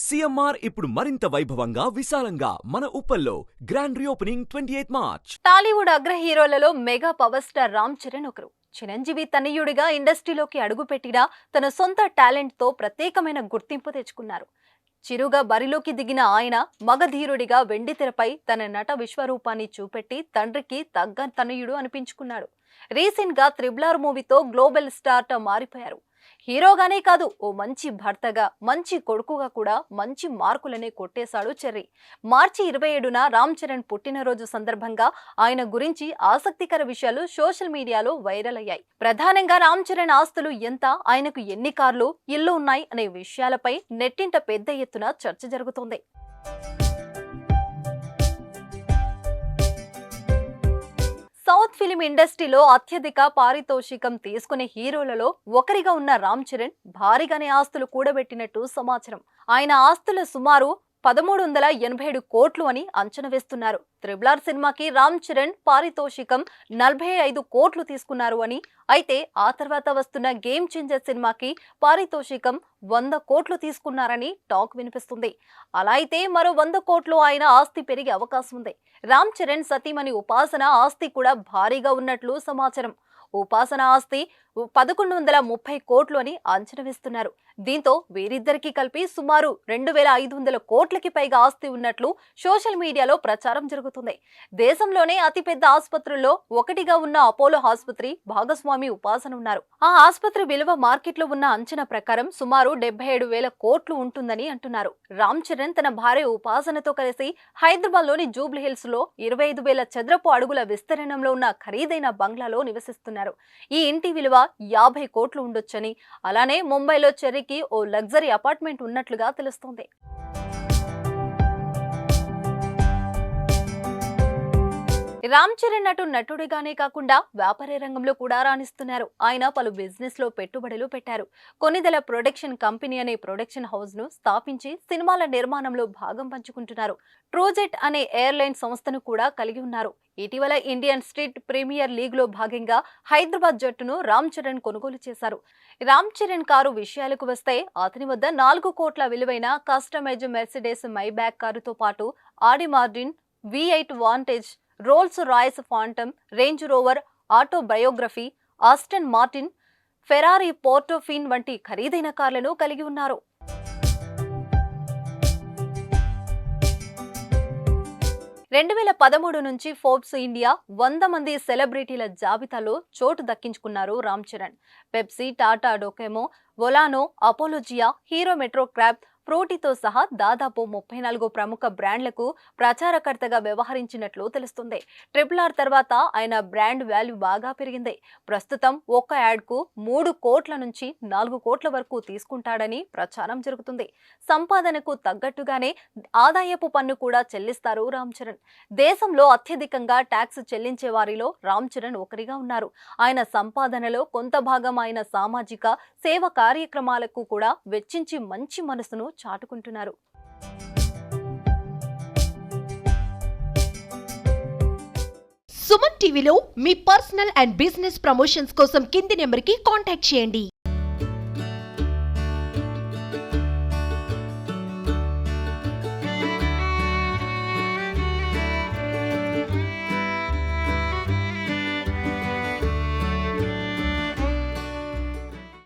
CMR ఇప్పుడు మరింత వైభవంగా విశాలంగా మన ఉప్పల్లో గ్రాండ్ రీఓపెనింగ్ 28 మార్చ్. టాలీవుడ్ అగ్ర హీరోలలో mega power star Ram Charan ఒకరు. చిరంజీవి తనయుడిగా ఇండస్ట్రీలోకి అడుగుపెట్టినా తన సొంత టాలెంట్ తో ప్రత్యేకమైన గుర్తింపు తెచ్చుకున్నారు. చిరుగా బరిలోకి దిగిన ఆయన మగధీరుడిగా వెండితెరపై తన నట విశ్వరూపాన్ని చూపెట్టి తండ్రికి తగ్గ తనయుడు అనిపించుకున్నాడు. రీసెంట్ గా త్రిబుల్ ఆర్ మూవీతో గ్లోబల్ స్టార్ గా మారిపోయారు. హీరోగానే కాదు, ఓ మంచి భర్తగా, మంచి కొడుకుగా కూడా మంచి మార్కులనే కొట్టేశాడు చెర్రీ. మార్చి 27న రామ్ చరణ్ పుట్టినరోజు సందర్భంగా ఆయన గురించి ఆసక్తికర విషయాలు సోషల్ మీడియాలో వైరల్ అయ్యాయి. ప్రధానంగా రామ్ చరణ్ ఆస్తులు ఎంత, ఆయనకు ఎన్ని కార్లు, ఇల్లు ఉన్నాయి అనే విషయాలపై నెట్టింట పెద్ద ఎత్తున చర్చ జరుగుతోంది. సౌత్ ఫిలిం ఇండస్ట్రీలో అత్యధిక పారితోషికం తీసుకునే హీరోలలో ఒకరిగా ఉన్న రామ్ చరణ్ భారీగానే ఆస్తులు కూడబెట్టినట్టు సమాచారం. ఆయన ఆస్తులు సుమారు 1387 కోట్లు అని అంచనా వేస్తున్నారు. త్రిబుల్ ఆర్ సినిమాకి రామ్ చరణ్ పారితోషికం 45 కోట్లు తీసుకున్నారు అని, అయితే ఆ తర్వాత వస్తున్న గేమ్ చేంజర్ సినిమాకి పారితోషికం 100 కోట్లు తీసుకున్నారని టాక్ వినిపిస్తుంది. అలా అయితే మరో 100 కోట్లు ఆయన ఆస్తి పెరిగే అవకాశం ఉంది. రామ్ చరణ్ సతీమణి ఉపాసన ఆస్తి కూడా భారీగా ఉన్నట్లు సమాచారం. ఉపాసన ఆస్తి 1130 కోట్లు అని అంచనా వేస్తున్నారు. దీంతో వీరిద్దరికీ కలిపి సుమారు 2500 కోట్లకి పైగా ఆస్తి ఉన్నట్లు సోషల్ మీడియాలో ప్రచారం జరుగుతుంది. దేశంలోనే అతిపెద్ద ఆసుపత్రుల్లో ఒకటిగా ఉన్న అపోలో ఆసుపత్రి భాగస్వామి ఉపాసన ఉన్నారు. ఆ ఆసుపత్రి విలువ మార్కెట్లో ఉన్న అంచనా ప్రకారం సుమారు 77,000 కోట్లు ఉంటుందని అంటున్నారు. రామ్ చరణ్ తన భార్య ఉపాసనతో కలిసి హైదరాబాద్ లోని జూబ్లీ హిల్స్ లో 25,000 చదరపు అడుగుల విస్తీర్ణంలో ఉన్న ఖరీదైన బంగ్లాలో నివసిస్తున్నారు. ఈ ఇంటి విలువ 50 కోట్లు ఉండొచ్చని, అలానే ముంబైలో చెర్రీకి ఓ లగ్జరీ అపార్ట్మెంట్ ఉన్నట్లుగా తెలుస్తోంది. రామ్ చరణ్ నటుడిగానే కాకుండా వ్యాపార రంగంలో కూడా రాణిస్తున్నారు. ఆయన పలు బిజినెస్ లో పెట్టుబడులు పెట్టారు. కొన్నిదల ప్రొడక్షన్ కంపెనీ అనే ప్రొడక్షన్ హౌస్ ను స్థాపించి సినిమాల నిర్మాణంలో భాగం పంచుకుంటున్నారు. ట్రూజెట్ అనే ఎయిర్లైన్ సంస్థను కూడా కలిగి ఉన్నారు. ఇటీవల ఇండియన్ స్ట్రీట్ ప్రీమియర్ లీగ్ లో భాగంగా హైదరాబాద్ జట్టును రామ్ చరణ్ కొనుగోలు చేశారు. రామ్ చరణ్ కారు విషయాలకు వస్తే అతని వద్ద 4 కోట్ల విలువైన కస్టమైజ్ మెర్సిడెస్ మైబ్యాక్ కారుతో పాటు Audi Martin V8 Vantage, Rolls Royce Phantom, Range Rover autobiography, Aston Martin, Ferrari Portofino వంటి ఖరీదైన కార్లను కలిగి ఉన్నారు. రెండు 2013 నుంచి ఫోర్బ్స్ ఇండియా 100 మంది సెలబ్రిటీల జాబితాలో చోటు దక్కించుకున్నారు రామ్ చరణ్. పెప్సీ, టాటా డొకోమో, వొలానో, అపోలోజియా, హీరో మెట్రోక్రాఫ్ట్, ఫ్రూటీతో సహా దాదాపు 34 ప్రముఖ బ్రాండ్లకు ప్రచారకర్తగా వ్యవహరించినట్లు తెలుస్తుంది. ట్రిపుల్ ఆర్ తర్వాత ఆయన బ్రాండ్ వాల్యూ బాగా పెరిగింది. ప్రస్తుతం ఒక్క యాడ్కు 3 కోట్ల నుంచి 4 కోట్ల వరకు తీసుకుంటాడని ప్రచారం జరుగుతుంది. సంపాదనకు తగ్గట్టుగానే ఆదాయపు పన్ను కూడా చెల్లిస్తారు రామ్ చరణ్. దేశంలో అత్యధికంగా ట్యాక్స్ చెల్లించే వారిలో రామ్ చరణ్ ఒకరిగా ఉన్నారు. ఆయన సంపాదనలో కొంత భాగం ఆయన సామాజిక సేవ కార్యక్రమాలకు కూడా వెచ్చించి మంచి మనసును చాటుకుంటున్నారు. సుమన్ టీవీలో మీ పర్సనల్ అండ్ బిజినెస్ ప్రమోషన్స్ కోసం కింది నెంబర్కి కాంటాక్ట్ చేయండి.